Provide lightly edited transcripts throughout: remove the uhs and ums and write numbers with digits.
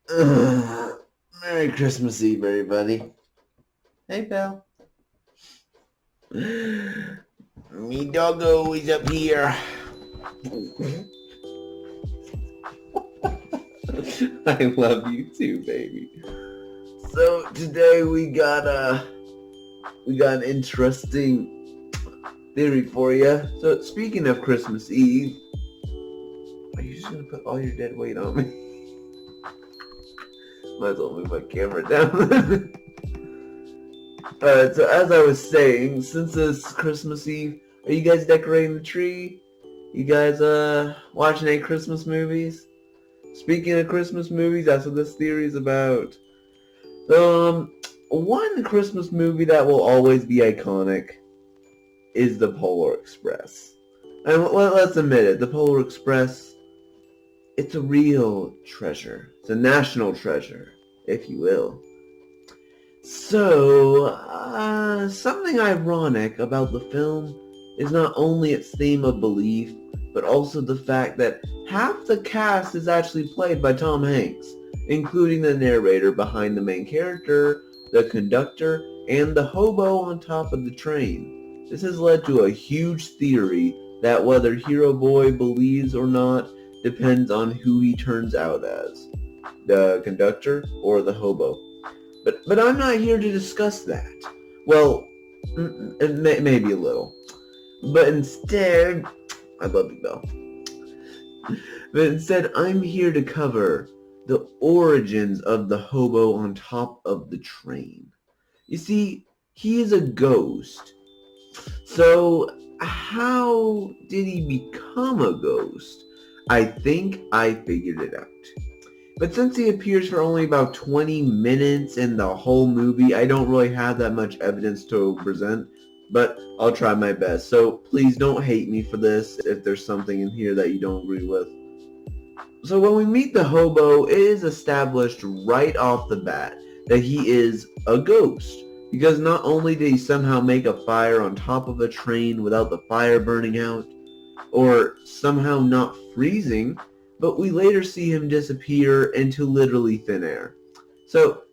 Ugh. Merry Christmas Eve, everybody. Hey, pal. Me doggo is up here. I love you too, baby. So today we got an interesting theory for you. So speaking of Christmas Eve, are you just gonna put all your dead weight on me? Might as well move my camera down. Alright, so as I was saying, since it's Christmas Eve, are you guys decorating the tree? You guys watching any Christmas movies? Speaking of Christmas movies, that's what this theory is about. One Christmas movie that will always be iconic is the Polar Express. And let's admit it, the Polar Express, it's a real treasure. It's a national treasure, if you will. So, something ironic about the film is not only its theme of belief, but also the fact that half the cast is actually played by Tom Hanks, including the narrator behind the main character, the conductor, and the hobo on top of the train. This has led to a huge theory that whether Hero Boy believes or not depends on who he turns out as, the conductor or the hobo. But I'm not here to discuss that. Well, maybe a little. But instead, I love you, Belle. But instead, I'm here to cover the origins of the hobo on top of the train. You see, he is a ghost. So, how did he become a ghost? I think I figured it out. But since he appears for only about 20 minutes in the whole movie, I don't really have that much evidence to present, but I'll try my best. So please don't hate me for this if there's something in here that you don't agree with. So when we meet the hobo, it is established right off the bat that he is a ghost. Because not only did he somehow make a fire on top of a train without the fire burning out, or somehow not freezing, but we later see him disappear into literally thin air. So,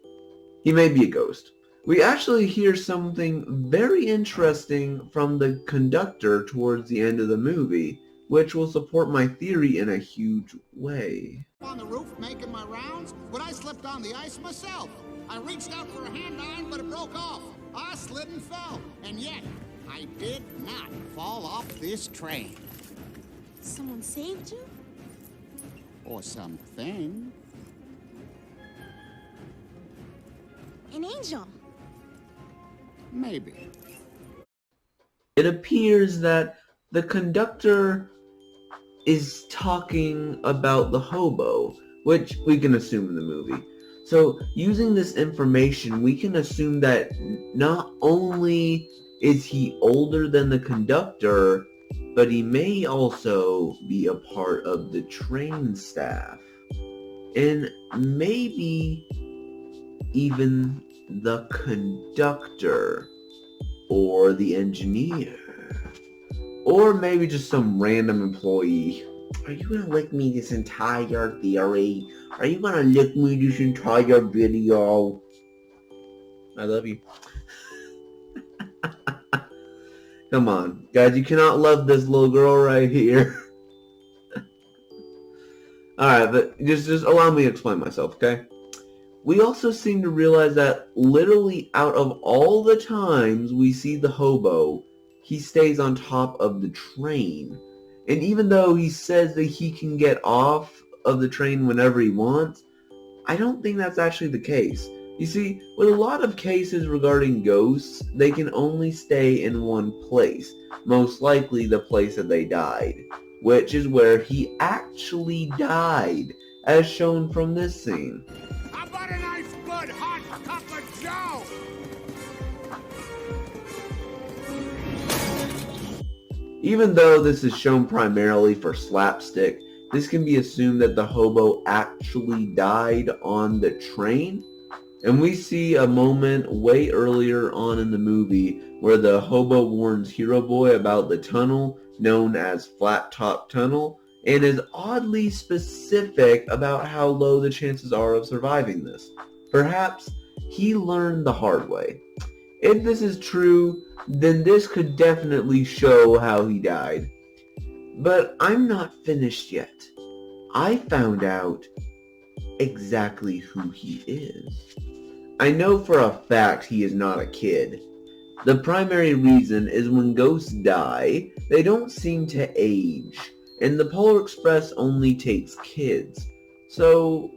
he may be a ghost. We actually hear something very interesting from the conductor towards the end of the movie, which will support my theory in a huge way. On the roof making my rounds when I slipped on the ice myself. I reached out for a hand iron, but it broke off. I slid and fell, and yet I did not fall off this train. Someone saved you? Or something. An angel. Maybe. It appears that the conductor is talking about the hobo, which we can assume in the movie. So using this information, we can assume that not only is he older than the conductor, but he may also be a part of the train staff. And maybe even the conductor or the engineer. Or maybe just some random employee. Are you gonna lick me this entire theory? Are you gonna lick me this entire video? I love you. Come on, guys, you cannot love this little girl right here. Alright, but just allow me to explain myself, okay? We also seem to realize that literally out of all the times we see the hobo, he stays on top of the train. And even though he says that he can get off of the train whenever he wants, I don't think that's actually the case. You see, with a lot of cases regarding ghosts, they can only stay in one place, most likely the place that they died, which is where he actually died, as shown from this scene. How about a nice good hot cup of joe? Even though this is shown primarily for slapstick, this can be assumed that the hobo actually died on the train. And we see a moment way earlier on in the movie where the hobo warns Hero Boy about the tunnel known as Flat Top Tunnel, and is oddly specific about how low the chances are of surviving this. Perhaps he learned the hard way. If this is true, then this could definitely show how he died. But I'm not finished yet. I found out exactly who he is. I know for a fact he is not a kid. The primary reason is when ghosts die, they don't seem to age, and the Polar Express only takes kids. So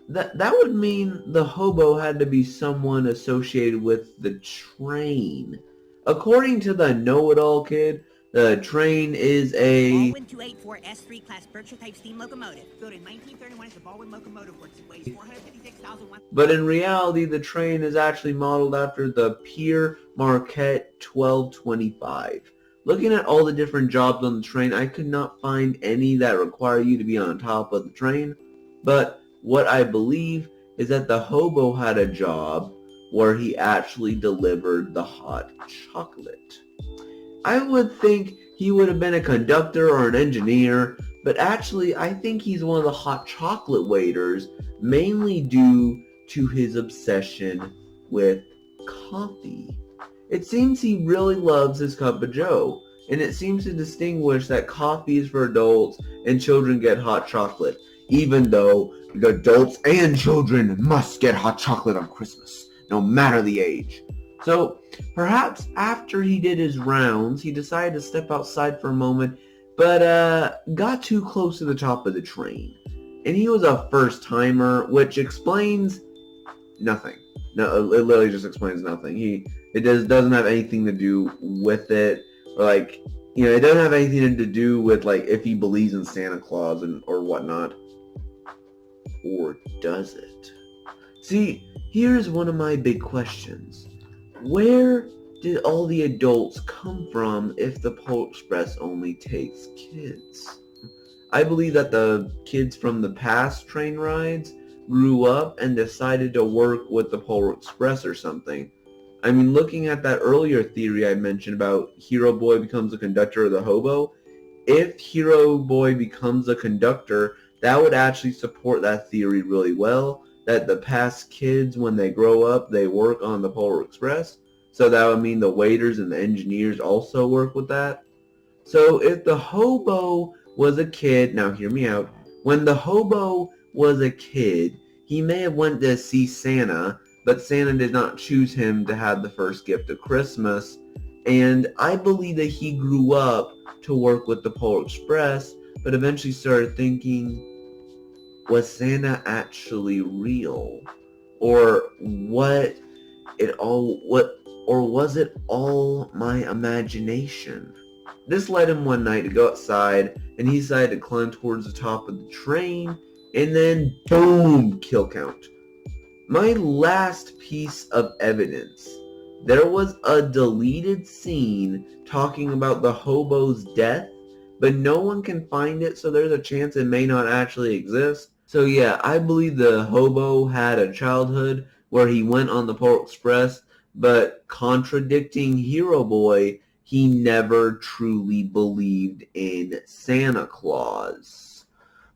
that would mean the hobo had to be someone associated with the train. According to the know-it-all kid, the train is a Baldwin 284 S3 class Berkshire type steam locomotive. Built in 1931 as the Baldwin Locomotive Works. It weighs 456,001. But in reality, the train is actually modeled after the Pierre Marquette 1225. Looking at all the different jobs on the train, I could not find any that require you to be on top of the train. But what I believe is that the hobo had a job where he actually delivered the hot chocolate. I would think he would have been a conductor or an engineer, but actually I think he's one of the hot chocolate waiters, mainly due to his obsession with coffee. It seems he really loves his cup of joe, and it seems to distinguish that coffee is for adults and children get hot chocolate, even though the adults and children must get hot chocolate on Christmas, no matter the age. So perhaps after he did his rounds, he decided to step outside for a moment, but got too close to the top of the train. And he was a first-timer, which explains nothing. No, it literally just explains nothing. Doesn't have anything to do with it, or it doesn't have anything to do with if he believes in Santa Claus or whatnot. Or does it? See, here's one of my big questions. Where did all the adults come from if the Polar Express only takes kids? I believe that the kids from the past train rides grew up and decided to work with the Polar Express or something. I mean, looking at that earlier theory I mentioned about Hero Boy becomes a conductor of the hobo, if Hero Boy becomes a conductor, that would actually support that theory really well, that the past kids, when they grow up, they work on the Polar Express. So that would mean the waiters and the engineers also work with that. So if the hobo was a kid, now hear me out, when the hobo was a kid, he may have went to see Santa, but Santa did not choose him to have the first gift of Christmas. And I believe that he grew up to work with the Polar Express, but eventually started thinking, was Santa actually real? Or was it all my imagination? This led him one night to go outside, and he decided to climb towards the top of the train, and then boom, kill count. My last piece of evidence. There was a deleted scene talking about the hobo's death, but no one can find it, so there's a chance it may not actually exist. So yeah, I believe the hobo had a childhood where he went on the Polar Express, but contradicting Hero Boy, he never truly believed in Santa Claus,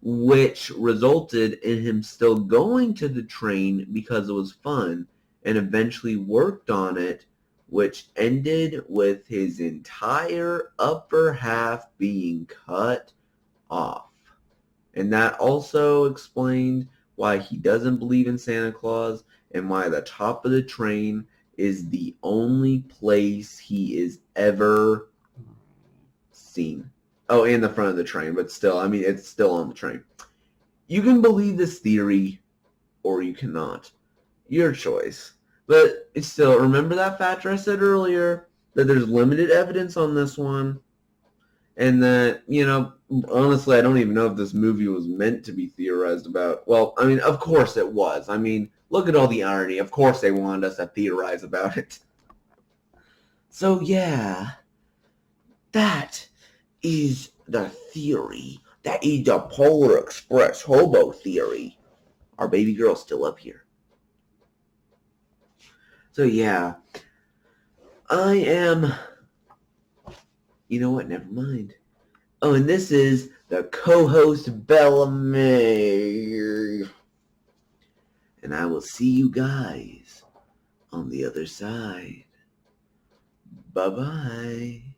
which resulted in him still going to the train because it was fun, and eventually worked on it, which ended with his entire upper half being cut off. And that also explained why he doesn't believe in Santa Claus and why the top of the train is the only place he is ever seen. Oh, and the front of the train, but still, I mean, it's still on the train. You can believe this theory, or you cannot. Your choice. But it's still, remember that factor I said earlier, that there's limited evidence on this one, and that, honestly, I don't even know if this movie was meant to be theorized about. Well, I mean, of course it was. I mean, look at all the irony. Of course they wanted us to theorize about it. So, yeah, that is the theory. That is the Polar Express hobo theory. Our baby girl's still up here. So, yeah, I am... You know what? Never mind. Oh, and this is the co-host Bellamy. And I will see you guys on the other side. Bye-bye.